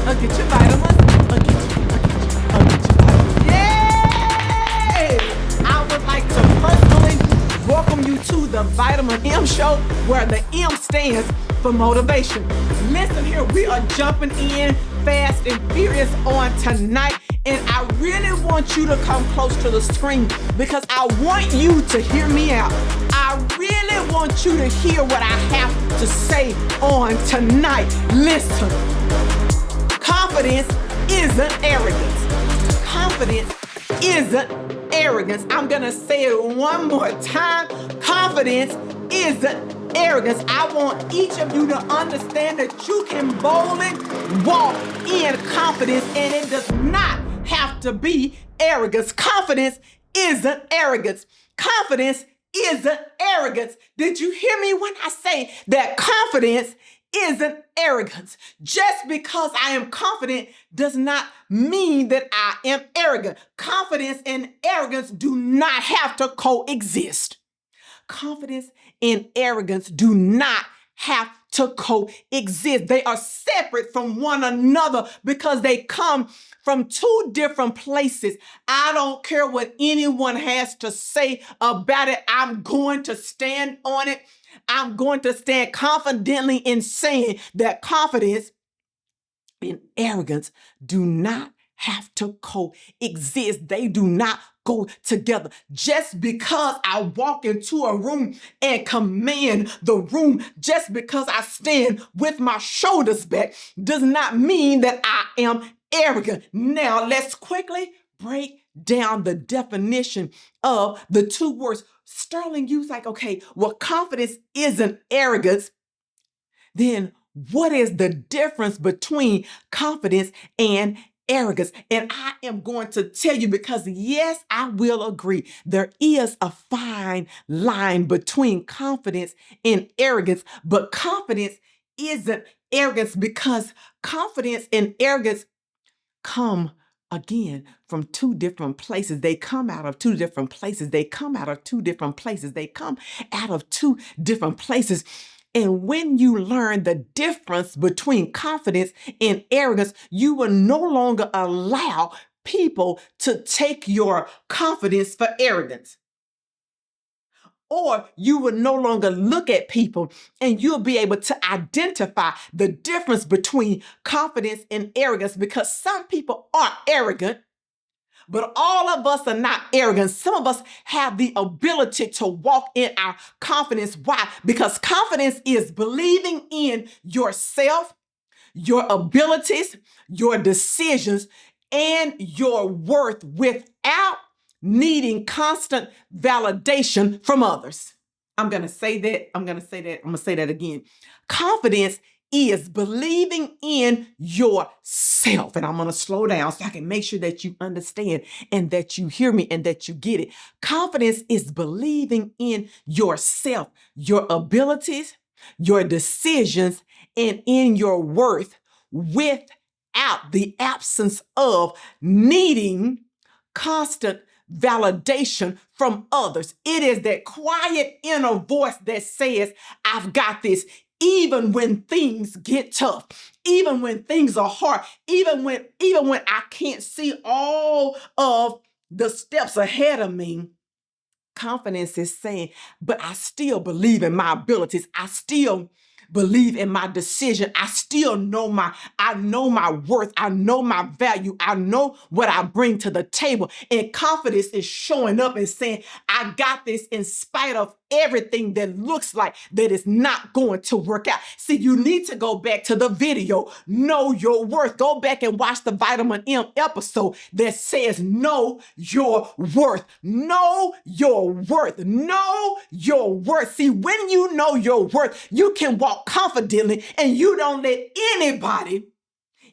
Get your vitamins. Get your vitamins. Yay! I would like to personally welcome you to the Vitamin M Show, where the M stands for motivation. Listen here, we are jumping in fast and furious on tonight. And I really want you to come close to the screen because I want you to hear me out. I really want you to hear what I have to say on tonight. Listen, confidence isn't arrogance. Confidence isn't arrogance. I'm going to say it one more time. Confidence isn't arrogance. I want each of you to understand that you can boldly walk in confidence, and it does not have to be arrogance. Confidence isn't arrogance. Confidence isn't arrogance. Did you hear me when I say that confidence isn't arrogance? Just because I am confident does not mean that I am arrogant. Confidence and arrogance do not have to coexist. Confidence and arrogance do not have to coexist. They are separate from one another because they come from two different places. I don't care what anyone has to say about it. I'm going to stand on it. I'm going to stand confidently in saying that confidence and arrogance do not have to coexist. They do not go together. Just because I walk into a room and command the room, just because I stand with my shoulders back, does not mean that I am arrogant. Now, let's quickly break down the definition of the two words. Sterling, you like, okay, well, confidence isn't arrogance. Then what is the difference between confidence and arrogance? And I am going to tell you because, yes, I will agree. There is a fine line between confidence and arrogance, but confidence isn't arrogance because confidence and arrogance come again from two different places. They come out of two different places. They come out of two different places. They come out of two different places. And when you learn the difference between confidence and arrogance, you will no longer allow people to take your confidence for arrogance. Or you will no longer look at people and you'll be able to identify the difference between confidence and arrogance, because some people are arrogant, but all of us are not arrogant. Some of us have the ability to walk in our confidence. Why? Because confidence is believing in yourself, your abilities, your decisions, and your worth without needing constant validation from others. I'm going to say that again. Confidence is believing in yourself. And I'm going to slow down so I can make sure that you understand and that you hear me and that you get it. Confidence is believing in yourself, your abilities, your decisions, and in your worth without the absence of needing constant validation from others. It is that quiet inner voice that says, I've got this, even when things get tough, even when things are hard, even when I can't see all of the steps ahead of me. Confidence is saying, but I still believe in my abilities. I still believe in my decision. I still know my worth. I know my value. I know what I bring to the table. And confidence is showing up and saying, I got this in spite of everything that looks like that is not going to work out. See, you need to go back to the video, Know Your Worth. Go back and watch the Vitamin M episode that says, know your worth. Know your worth. Know your worth. See, when you know your worth, you can walk confidently and you don't let anybody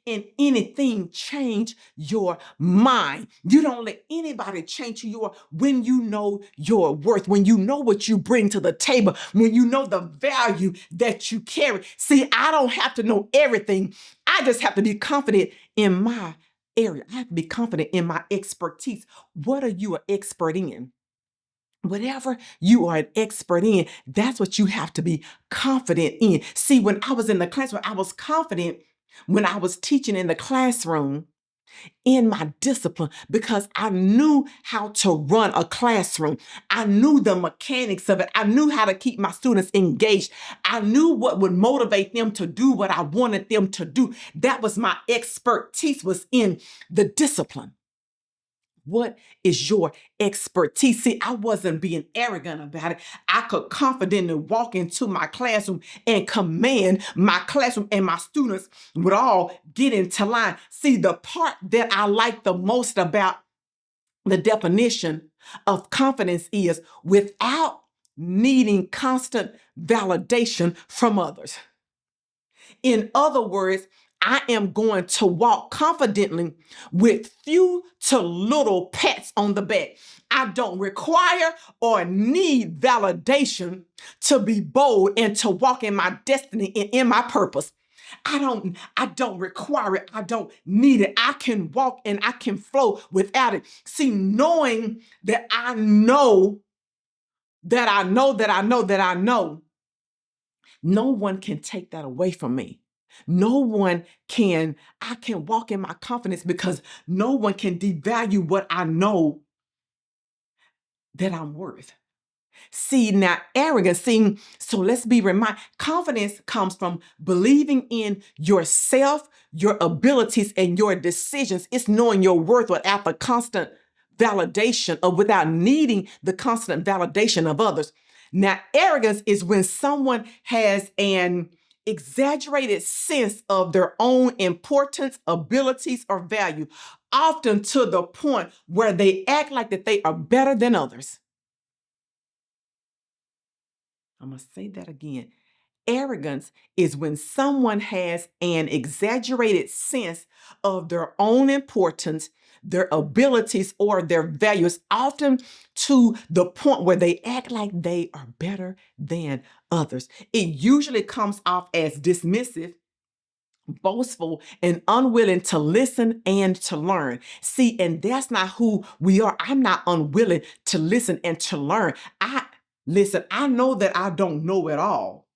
and anything change your mind. You don't let anybody change when you know your worth, when you know what you bring to the table, when you know the value that you carry. See, I don't have to know everything. I just have to be confident in my area. I have to be confident in my expertise. What are you an expert in? Whatever you are an expert in, that's what you have to be confident in. See, when I was in the classroom, I was confident when I was teaching in the classroom, in my discipline, because I knew how to run a classroom. I knew the mechanics of it. I knew how to keep my students engaged. I knew what would motivate them to do what I wanted them to do. That was my expertise, was in the discipline. What is your expertise? See, I wasn't being arrogant about it. I could confidently walk into my classroom and command my classroom, and my students would all get into line. See, the part that I like the most about the definition of confidence is without needing constant validation from others. In other words, I am going to walk confidently with few to little pats on the back. I don't require or need validation to be bold and to walk in my destiny and in my purpose. I don't require it. I don't need it. I can walk and I can flow without it. See, knowing that I know that I know that I know that I know, no one can take that away from me. No one can, I can walk in my confidence because no one can devalue what I know that I'm worth. See, now arrogance, so let's be reminded, confidence comes from believing in yourself, your abilities, and your decisions. It's knowing your worth without the constant validation or without needing the constant validation of others. Now, arrogance is when someone has an exaggerated sense of their own importance, abilities, or value, often to the point where they act like that they are better than others. I'm going to say that again. Arrogance is when someone has an exaggerated sense of their own importance, their abilities, or their values, often to the point where they act like they are better than others. It usually comes off as dismissive, boastful, and unwilling to listen and to learn. See, and that's not who we are. I'm not unwilling to listen and to learn. I know that I don't know it all.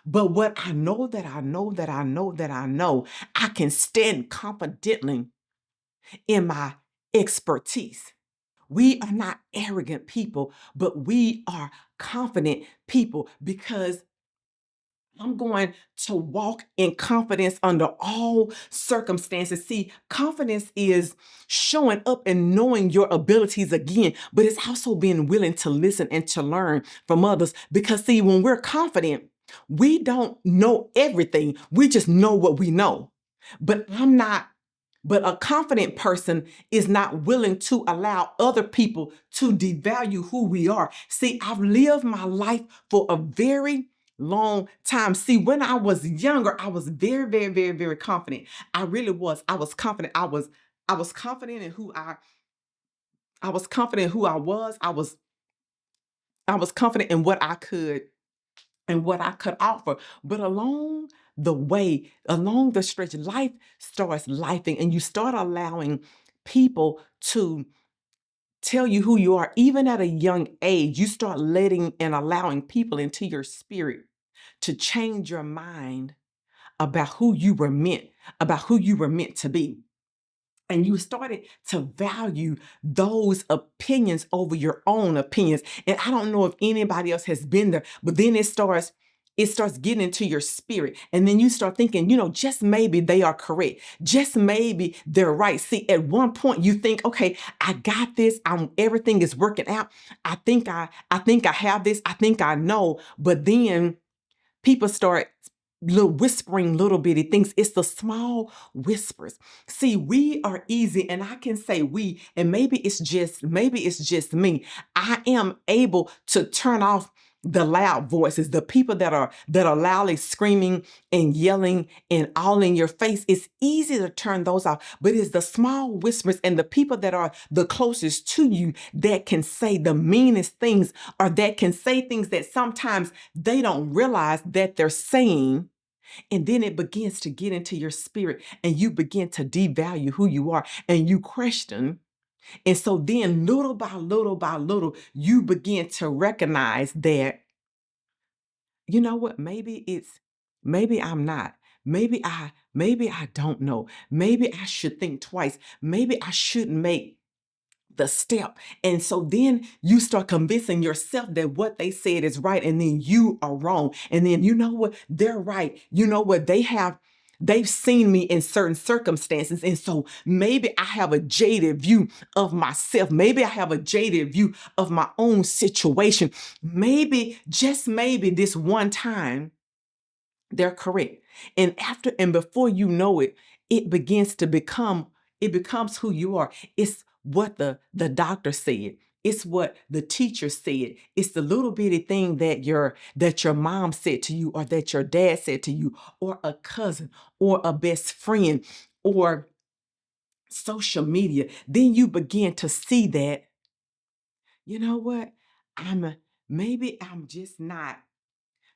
But what I know that I know that I know that I know, I can stand confidently in my expertise. We are not arrogant people, but we are confident people because I'm going to walk in confidence under all circumstances. See, confidence is showing up and knowing your abilities again, but it's also being willing to listen and to learn from others. Because, see, when we're confident, we don't know everything. We just know what we know. But a confident person is not willing to allow other people to devalue who we are. See, I've lived my life for a very long time. See, when I was younger, I was very, very, very, very confident. I really was. I was confident. I was confident in who I was confident who I was. I was confident in what I could and what I could offer. But along the way, along the stretch, life starts lifing and you start allowing people to tell you who you are. Even at a young age, you start letting and allowing people into your spirit to change your mind about who you were meant to be. And you started to value those opinions over your own opinions. And I don't know if anybody else has been there, but then it starts getting into your spirit. And then you start thinking, just maybe they are correct. Just maybe they're right. See, at one point you think, okay, I got this. Everything is working out. I think I have this. I think I know. But then people start whispering little bitty things. It's the small whispers. See, we are easy, and I can say we, and maybe it's just me. I am able to turn off the loud voices, the people that are loudly screaming and yelling and all in your face. It's easy to turn those off, but it's the small whispers and the people that are the closest to you that can say the meanest things, or that can say things that sometimes they don't realize that they're saying. And then it begins to get into your spirit and you begin to devalue who you are and you question. And so then little by little, you begin to recognize that, you know what, maybe I'm not. maybe I don't know. Maybe I should think twice. Maybe I shouldn't make the step. And so then you start convincing yourself that what they said is right, and then you are wrong. And then you know what? They're right. You know what? They've seen me in certain circumstances. And so maybe I have a jaded view of myself. Maybe I have a jaded view of my own situation. Maybe, just maybe this one time, they're correct. And before you know it, it becomes who you are. It's what the doctor said. It's what the teacher said. It's the little bitty thing that your mom said to you, or that your dad said to you, or a cousin, or a best friend, or social media. Then you begin to see that, you know what? I'm maybe I'm just not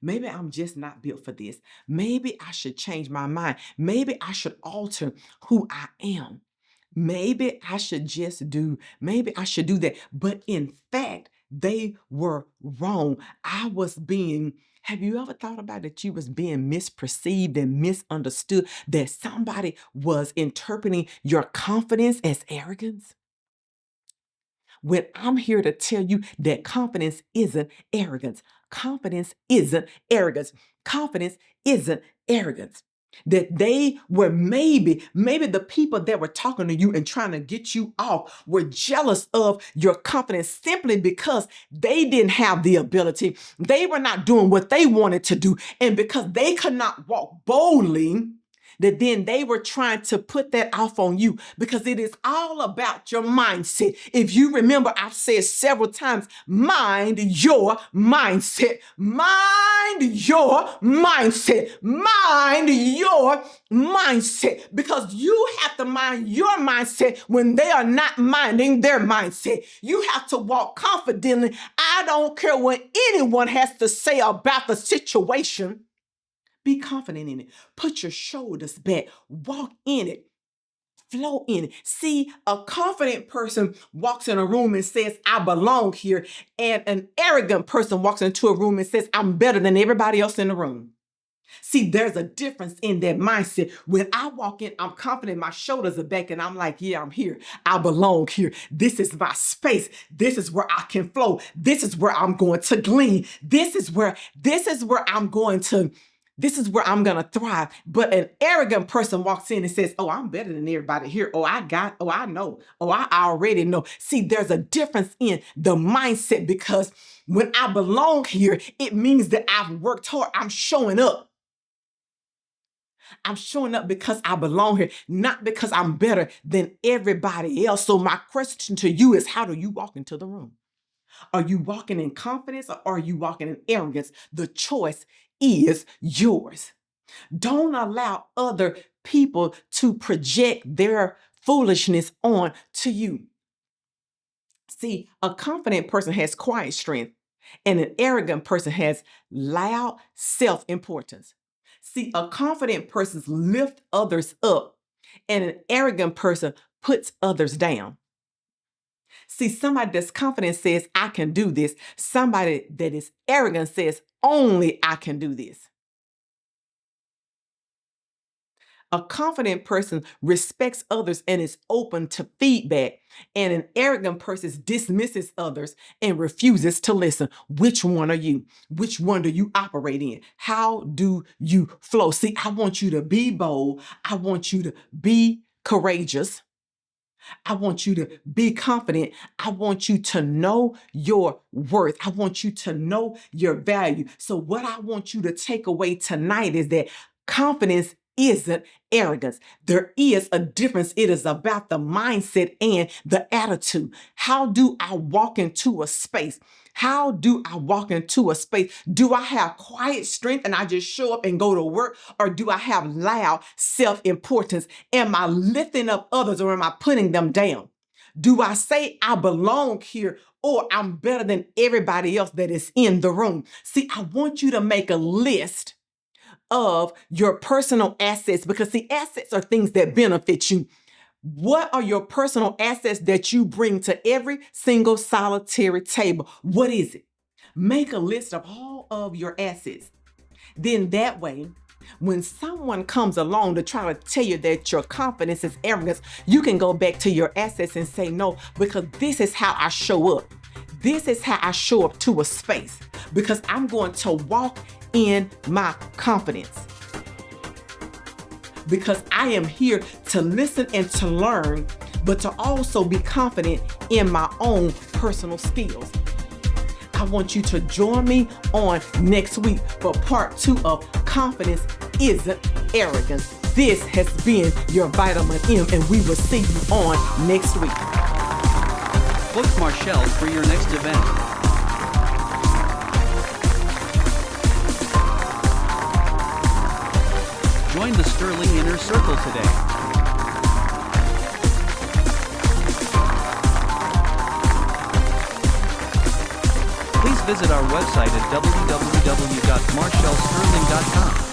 Maybe I'm just not built for this. Maybe I should change my mind. Maybe I should alter who I am. Maybe I should do that. But in fact, they were wrong. Have you ever thought about that you was being misperceived and misunderstood? That somebody was interpreting your confidence as arrogance? When I'm here to tell you that confidence isn't arrogance. Confidence isn't arrogance. Confidence isn't arrogance. That they were maybe the people that were talking to you and trying to get you off were jealous of your confidence simply because they didn't have the ability. They were not doing what they wanted to do. And because they could not walk boldly, that then they were trying to put that off on you, because it is all about your mindset. If you remember, I've said several times, mind your mindset, mind your mindset, mind your mindset, because you have to mind your mindset when they are not minding their mindset. You have to walk confidently. I don't care what anyone has to say about the situation. Be confident in it. Put your shoulders back. Walk in it. Flow in it. See, a confident person walks in a room and says, I belong here. And an arrogant person walks into a room and says, I'm better than everybody else in the room. See, there's a difference in that mindset. When I walk in, I'm confident, my shoulders are back, and I'm like, yeah, I'm here. I belong here. This is my space. This is where I can flow. This is where I'm going to glean. This is where I'm going to thrive. But an arrogant person walks in and says, oh, I'm better than everybody here. I know. I already know. See, there's a difference in the mindset, because when I belong here, it means that I've worked hard. I'm showing up. I'm showing up because I belong here, not because I'm better than everybody else. So my question to you is, how do you walk into the room? Are you walking in confidence, or are you walking in arrogance? The choice is yours. Don't allow other people to project their foolishness on to you. See, a confident person has quiet strength, and an arrogant person has loud self-importance. See, a confident person lifts others up, and an arrogant person puts others down. See, somebody that's confident says, I can do this. Somebody that is arrogant says, only I can do this. A confident person respects others and is open to feedback, and an arrogant person dismisses others and refuses to listen. Which one are you? Which one do you operate in? How do you flow? See, I want you to be bold. I want you to be courageous. I want you to be confident. I want you to know your worth. I want you to know your value. So what I want you to take away tonight is that confidence isn't arrogance. There is a difference. It is about the mindset and the attitude. How do I walk into a space? How do I walk into a space? Do I have quiet strength and I just show up and go to work? Or do I have loud self-importance? Am I lifting up others, or am I putting them down? Do I say I belong here, or I'm better than everybody else that is in the room? See, I want you to make a list of your personal assets, because the assets are things that benefit you. What are your personal assets that you bring to every single solitary table? What is it? Make a list of all of your assets. Then that way, When someone comes along to try to tell you that your confidence is arrogance, you can go back to your assets and say no, because this is how I show up. This is how I show up to a space, because I'm going to walk in my confidence. Because I am here to listen and to learn, but to also be confident in my own personal skills. I want you to join me on next week for part 2 of Confidence Isn't Arrogance. This has been your Vitamin M, and we will see you on next week. Book Marchelle for your next event. Join the Sterling Inner Circle today. Please visit our website at www.marchellesterling.com.